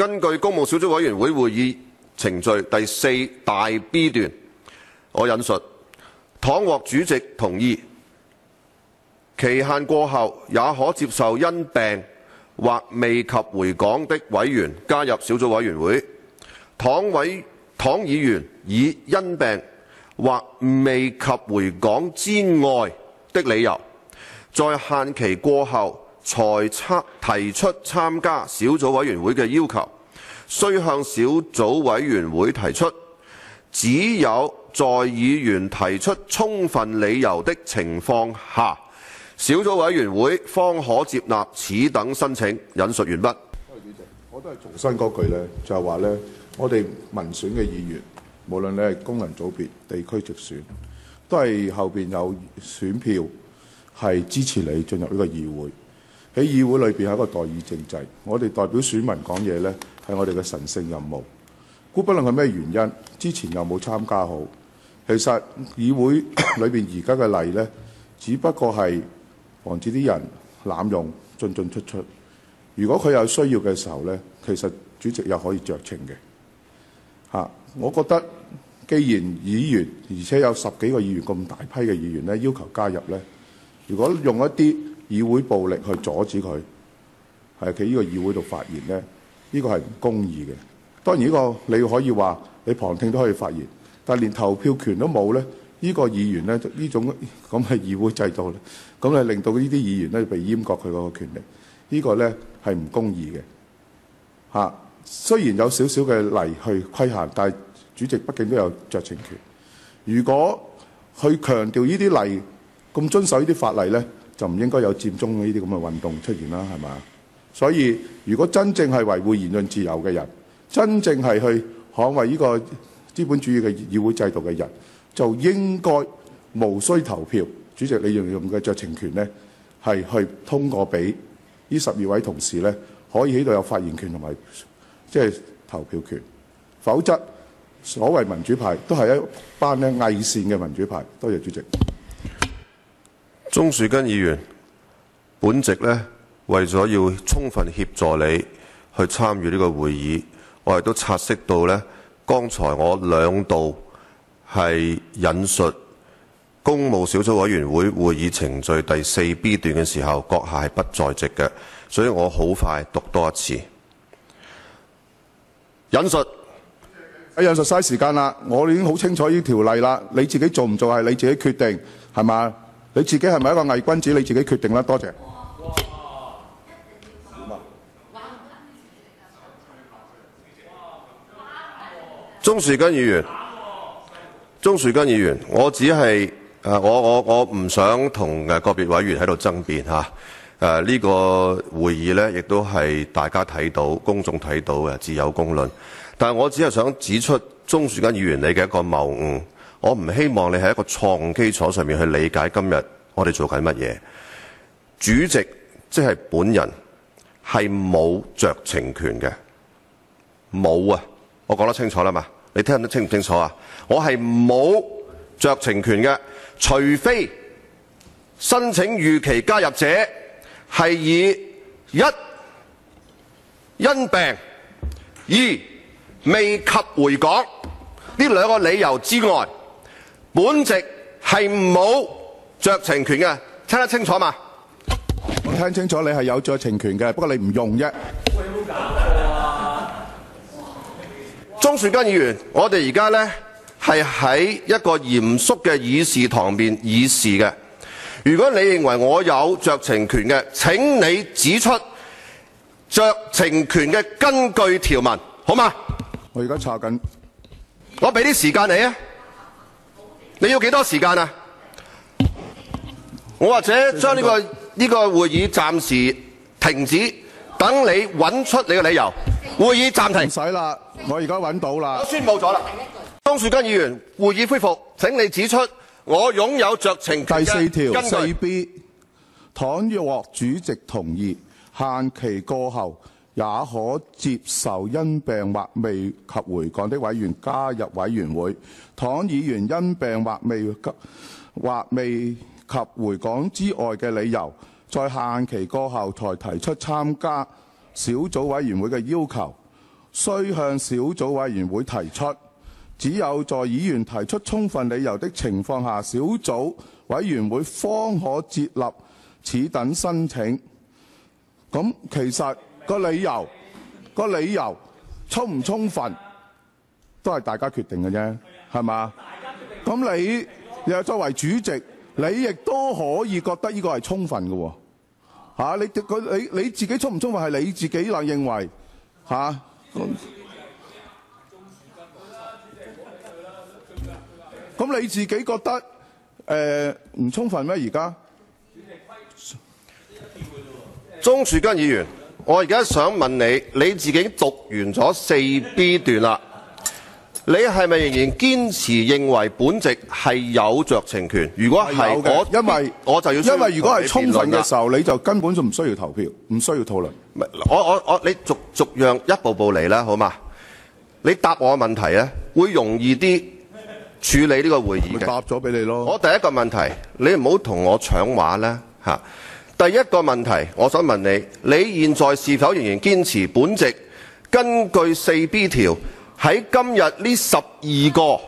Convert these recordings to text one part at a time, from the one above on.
根據公務小組委員會會議程序第4大 B 段，我引述：倘獲主席同意，期限過後也可接受因病或未及回港的委員加入小組委員會。倘議員以因病或未及回港之外的理由，在限期過後才提出參加小組委員會嘅要求，須向小組委員會提出。只有在議員提出充分理由的情況下，小組委員會方可接納此等申請。引述完畢。主席，我都係重申嗰句咧，就係話咧，我哋民選嘅議員，無論你係功能組別、地區直選，都係後邊有選票係支持你進入呢個議會。喺議會裏邊係一個代議政制，我哋代表選民講嘢咧，係我哋嘅神聖任務。估不論係咩原因，之前又冇參加好，其實議會裏邊而家嘅例咧，只不過係防止啲人濫用進進出出。如果佢有需要嘅時候咧，其實主席又可以酌情嘅。我覺得既然議員，而且有10幾個議員咁大批嘅議員咧要求加入咧，如果用一啲議會暴力去阻止佢喺呢個議會度發言咧，呢個係唔公義嘅。當然呢個你可以話你旁聽都可以發言，但係連投票權都冇咧，呢個議員咧呢種咁嘅議會制度咧，咁係令到呢啲議員咧被閹割佢嗰個權力，呢個咧係唔公義嘅。雖然有少少嘅例去規限，但係主席畢竟都有酌情權。如果去強調呢啲例咁遵守呢啲法例咧，就唔應該有佔中呢啲咁嘅運動出現啦，係嘛？所以如果真正係維護言論自由嘅人，真正係去捍衛呢個資本主義嘅議會制度嘅人，就應該無需投票。主席，你用嘅酌情權咧，係去通過俾呢12位同事咧，可以喺度有發言權同埋即係投票權。否則，所謂民主派都係一班咧偽善嘅民主派。多謝主席。鍾樹根議員，本席呢，為咗要充分協助你去參與呢個會議，我亦都察悉到呢，剛才我2度係引述公務小組委員會會議程序第4 B 段嘅時候，閣下係不在席嘅，所以我好快讀多一次。引述嘥時間啦，我已經好清楚呢條例啦，你自己做唔做係你自己決定，係嘛？你自己係咪一個偽君子？你自己決定啦。多謝。鍾樹根議員，我只係我唔想同個別委員喺度爭辯嚇。呢個會議呢，亦都係大家睇到、公眾睇到嘅，自有公論。但係我只係想指出鍾樹根議員你嘅一個謬誤。我唔希望你喺一個錯誤基礎上面去理解今日我哋做緊乜嘢。主席即係本人係冇酌情權嘅，冇啊！我講得清楚啦嘛，你聽得清唔清楚啊？我係冇酌情權嘅，除非申請預期加入者係以1因病、2未及回港呢2個理由之外，本席係冇酌情權嘅，聽得清楚嘛？我聽清楚，你係有酌情權嘅，不過你唔用啫。喂，有冇搞錯啊？鍾樹根議員，我哋而家呢係喺一個嚴肅嘅議事堂面議事嘅。如果你認為我有酌情權嘅，請你指出酌情權嘅根據條文，好嗎？我而家查緊，我俾啲時間你啊！你要幾多時間啊？我或者將呢個會議暫時停止，等你揾出你嘅理由。會議暫停。唔使啦，我而家揾到啦。我宣佈咗啦。鍾樹根議員，會議恢復。請你指出我擁有酌情權嘅根據。第4條4 B， 倘若獲主席同意，限期過後也可接受因病或未及回港的委員加入委員會。倘議員因病或未及回港之外嘅理由，在限期過後才提出參加小組委員會嘅要求，須向小組委員會提出。只有在議員提出充分理由的情況下，小組委員會方可接納此等申請。咁其實個理由充唔充分都係大家決定嘅啫，係嘛？咁你又作為主席，你亦都可以覺得呢個係充分嘅喎。你自己充唔充分係你自己啦認為嚇。咁你自己覺得唔充分咩？而家鍾樹根議員，我而家想問你，你自己讀完咗4B 段啦，你係咪仍然堅持認為本席係有酌情權？如果係，我就要因為如果係充分嘅時候，你就根本就唔需要投票，唔需要討論。你逐樣一步步嚟啦，好嘛？你答我問題咧，會容易啲處理呢個會議嘅。答咗俾你咯。我第一個問題，你唔好同我搶話啦嚇。第一個問題，我想問你，你現在是否仍然堅持本席根據4B 條喺今日呢12個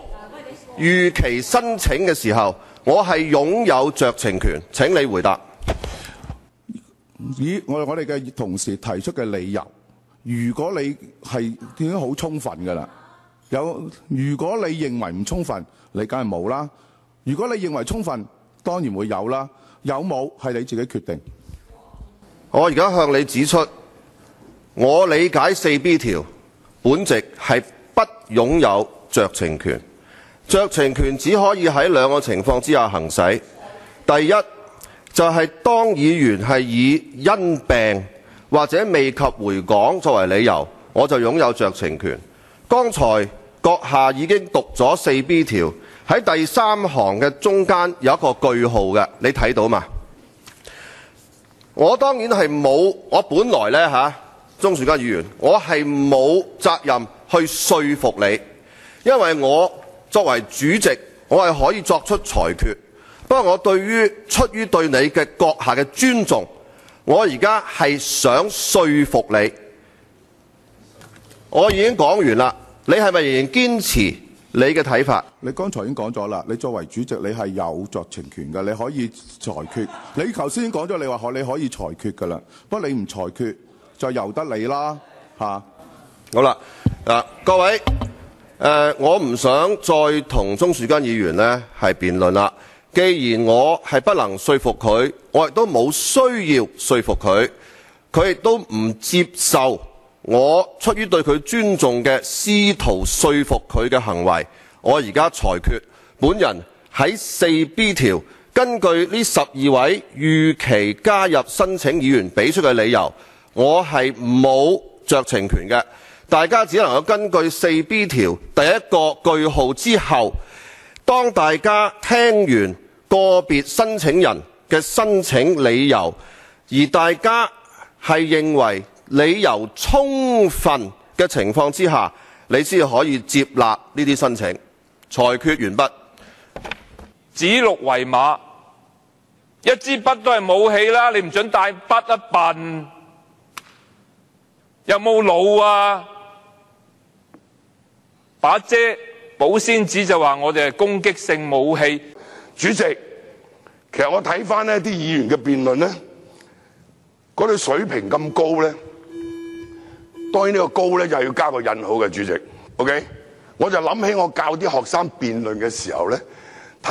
預期申請嘅時候，我係擁有酌情權？請你回答。以我哋嘅同事提出嘅理由，如果你係已經好充分㗎啦，如果你認為唔充分，你梗係冇啦；如果你認為充分，當然會有啦。有冇係你自己決定。我而家向你指出，我理解4B 條，本席係不擁有酌情權。酌情權只可以喺2個情況之下行使。第一，就係當議員係以因病或者未及回港作為理由，我就擁有酌情權。剛才閣下已經讀咗4B 條。喺第3行嘅中間有一個句號嘅，你睇到嘛？我當然係冇，我本來呢，鍾樹根議員，我係冇責任去說服你，因為我作為主席，我係可以作出裁決。不過我出於對你嘅閣下嘅尊重，我而家係想說服你。我已經講完啦，你係咪仍然堅持你嘅睇法？你剛才已經講咗啦，你作為主席，你係有酌情權嘅，你可以裁決。你頭先已經講咗，你話你可以裁決㗎啦。不過你唔裁決，就由得你啦嚇。好啦，各位，我唔想再同鍾樹根議員呢係辯論啦。既然我係不能說服佢，我亦都冇需要說服佢，佢亦都唔接受我出於對佢尊重嘅試圖說服佢嘅行為。我而家裁決，本人喺4B 條根據呢12位預期加入申請議員俾出嘅理由，我係冇酌情權嘅。大家只能夠根據4B 條第一個句號之後，當大家聽完個別申請人嘅申請理由，而大家係認為理由充分嘅情況之下，你先可以接納呢啲申請。裁決完畢。指鹿為馬，一支筆都係武器啦，你唔准帶筆啊笨！有冇腦啊？把遮保鮮紙就話我哋係攻擊性武器。主席，其實我睇翻呢啲議員嘅辯論呢，嗰啲水平咁高呢，當然呢個高呢就係要加個引號嘅，主席。OK， 我就諗起我教啲學生辯論嘅時候呢，提